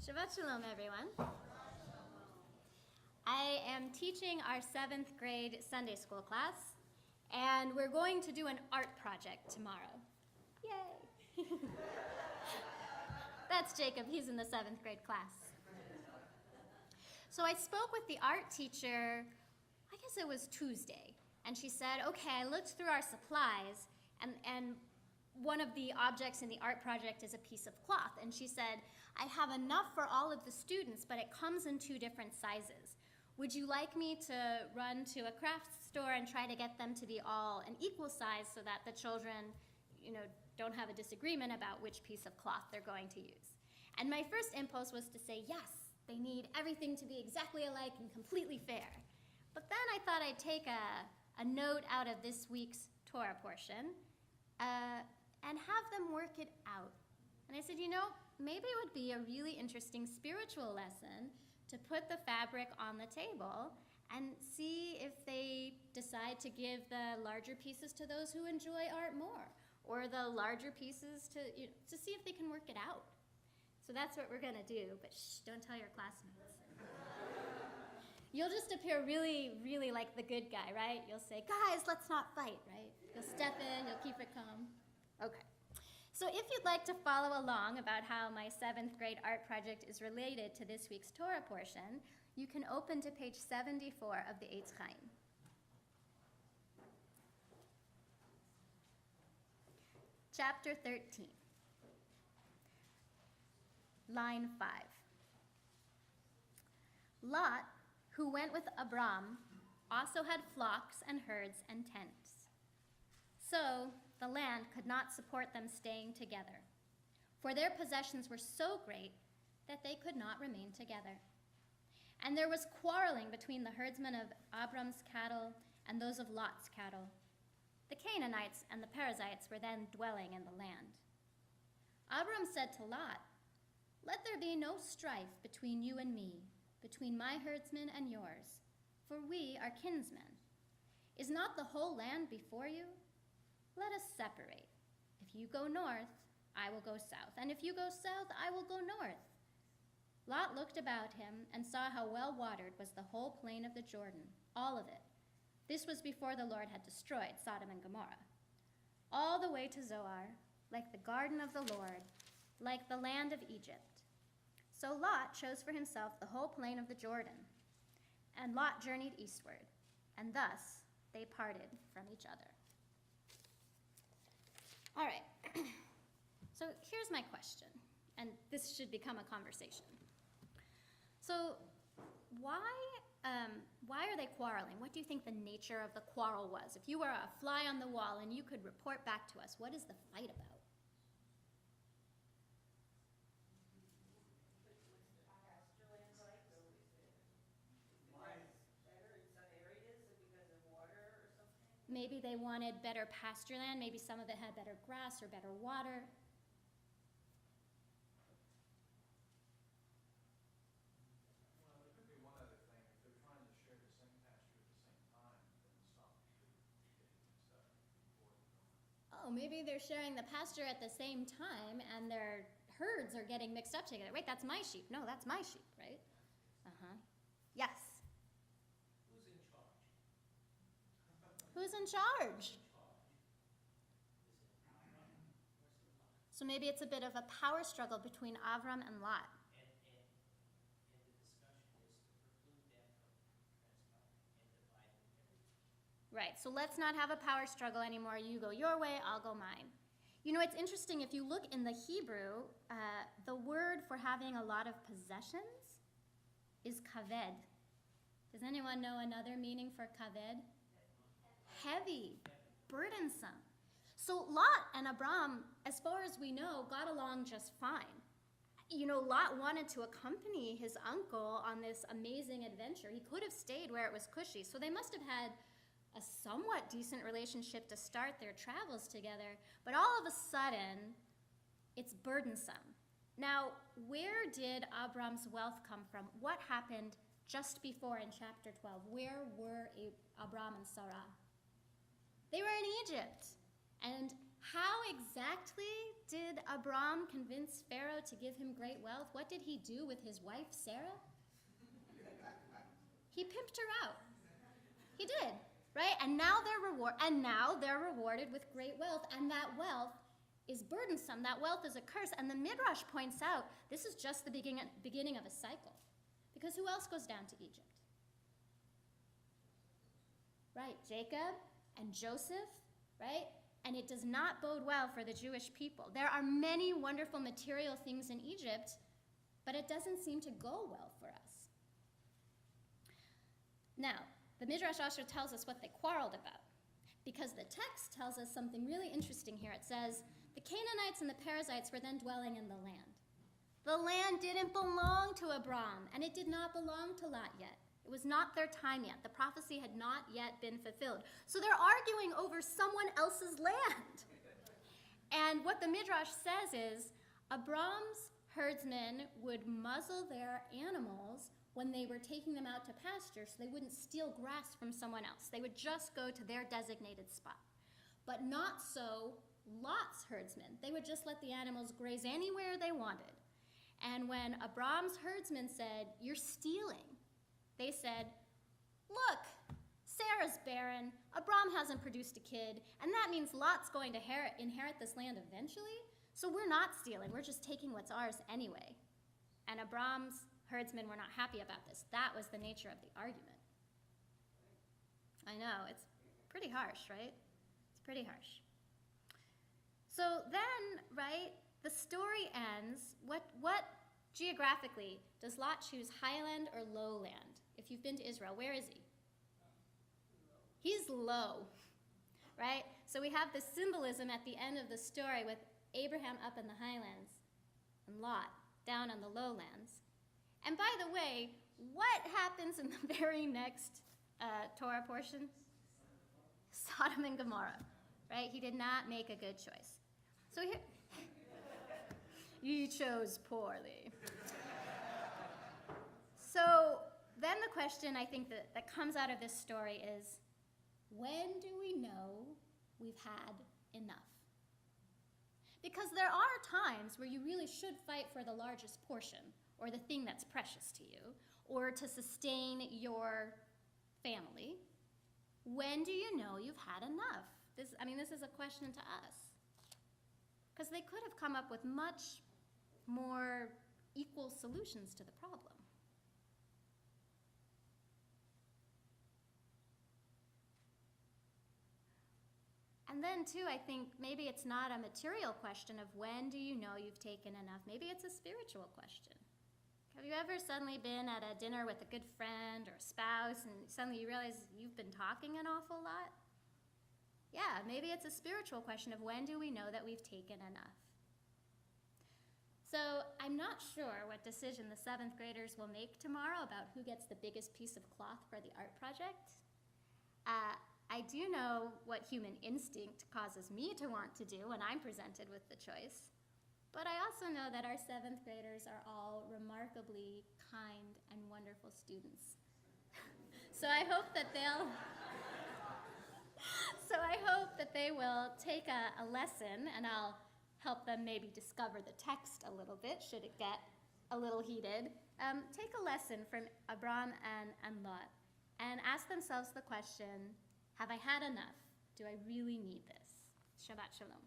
Shabbat Shalom, everyone. I am teaching our 7th grade Sunday school class, and we're going to do an art project tomorrow. Yay! That's Jacob. He's in the 7th grade class. So I spoke with the art teacher, I guess it was Tuesday, and she said, okay, I looked through our supplies, and one of the objects in the art project is a piece of cloth. And she said, I have enough for all of the students, but it comes in 2 different sizes. Would you like me to run to a craft store and try to get them to be all an equal size so that the children, don't have a disagreement about which piece of cloth they're going to use? And my first impulse was to say, yes, they need everything to be exactly alike and completely fair. But then I thought I'd take a note out of this week's Torah portion, and have them work it out. And I said, maybe it would be a really interesting spiritual lesson to put the fabric on the table and see if they decide to give the larger pieces to those who enjoy art more, or the larger pieces to see if they can work it out. So that's what we're gonna do, but shh, don't tell your classmates. You'll just appear really, really like the good guy, right? You'll say, guys, let's not fight, right? You'll step in, you'll keep it calm. Okay. So if you'd like to follow along about how my 7th grade art project is related to this week's Torah portion, you can open to page 74 of the Eitz Chaim. Chapter 13, line 5. Lot, who went with Abram, also had flocks and herds and tents. So the land could not support them staying together, for their possessions were so great that they could not remain together. And there was quarreling between the herdsmen of Abram's cattle and those of Lot's cattle. The Canaanites and the Perizzites were then dwelling in the land. Abram said to Lot, let there be no strife between you and me, between my herdsmen and yours, for we are kinsmen. Is not the whole land before you? Let us separate. If you go north, I will go south, and if you go south, I will go north. Lot looked about him and saw how well watered was the whole plain of the Jordan, all of it. This was before the Lord had destroyed Sodom and Gomorrah. All the way to Zoar, like the garden of the Lord, like the land of Egypt. So Lot chose for himself the whole plain of the Jordan, and Lot journeyed eastward, and thus they parted from each other. All right, so here's my question, and this should become a conversation. So why are they quarreling? What do you think the nature of the quarrel was? If you were a fly on the wall and you could report back to us, what is the fight about? Maybe they wanted better pasture land. Maybe some of it had better grass or better water. Well, there could be one other thing. If they're trying to share the same pasture at the same time, then some could be getting mixed up before the moment. Oh, maybe they're sharing the pasture at the same time and their herds are getting mixed up together. Wait, that's my sheep. No, that's my sheep, right? Uh-huh. Yes. Who's in charge? So maybe it's a bit of a power struggle between Avram and Lot. And the discussion is to preclude them from transpiring and dividing everything. Right, so let's not have a power struggle anymore. You go your way, I'll go mine. It's interesting, if you look in the Hebrew, the word for having a lot of possessions is kaved. Does anyone know another meaning for kaved? Heavy, burdensome. So Lot and Abram, as far as we know, got along just fine. Lot wanted to accompany his uncle on this amazing adventure. He could have stayed where it was cushy, so they must have had a somewhat decent relationship to start their travels together, but all of a sudden, it's burdensome. Now, where did Abram's wealth come from? What happened just before in chapter 12? Where were Abram and Sarah? They were in Egypt. And how exactly did Abram convince Pharaoh to give him great wealth? What did he do with his wife, Sarah? He pimped her out. He did, right? And now they're rewarded with great wealth, and that wealth is burdensome. That wealth is a curse. And the Midrash points out this is just the beginning of a cycle. Because who else goes down to Egypt? Right, Jacob and Joseph, right? And it does not bode well for the Jewish people. There are many wonderful material things in Egypt, but it doesn't seem to go well for us. Now, the Midrash also tells us what they quarreled about, because the text tells us something really interesting here. It says, the Canaanites and the Perizzites were then dwelling in the land. The land didn't belong to Abram, and it did not belong to Lot yet. It was not their time yet. The prophecy had not yet been fulfilled. So they're arguing over someone else's land. And what the Midrash says is, Abram's herdsmen would muzzle their animals when they were taking them out to pasture so they wouldn't steal grass from someone else. They would just go to their designated spot. But not so Lot's herdsmen. They would just let the animals graze anywhere they wanted. And when Abram's herdsmen said, "You're stealing," they said, "Look, Sarah's barren, Abram hasn't produced a kid, and that means Lot's going to inherit this land eventually, so we're not stealing, we're just taking what's ours anyway." And Abram's herdsmen were not happy about this. That was the nature of the argument. I know, it's pretty harsh, right? It's pretty harsh. So then, right, the story ends. What geographically does Lot choose, highland or lowland? If you've been to Israel, where is he? He's low, right? So we have this symbolism at the end of the story with Abraham up in the highlands and Lot down on the lowlands. And by the way, what happens in the very next Torah portion? Sodom and Gomorrah, right? He did not make a good choice. So here, you chose poorly. So then the question I think that comes out of this story is, when do we know we've had enough? Because there are times where you really should fight for the largest portion, or the thing that's precious to you, or to sustain your family. When do you know you've had enough? This is a question to us. Because they could have come up with much more equal solutions to the problem. And then, too, I think maybe it's not a material question of when do you know you've taken enough. Maybe it's a spiritual question. Have you ever suddenly been at a dinner with a good friend or a spouse and suddenly you realize you've been talking an awful lot? Yeah, maybe it's a spiritual question of when do we know that we've taken enough. So I'm not sure what decision the 7th graders will make tomorrow about who gets the biggest piece of cloth for the art project. I do know what human instinct causes me to want to do when I'm presented with the choice. But I also know that our 7th graders are all remarkably kind and wonderful students. So I hope that they will take a lesson, and I'll help them maybe discover the text a little bit, should it get a little heated. Take a lesson from Abram and Lot and ask themselves the question, have I had enough? Do I really need this? Shabbat Shalom.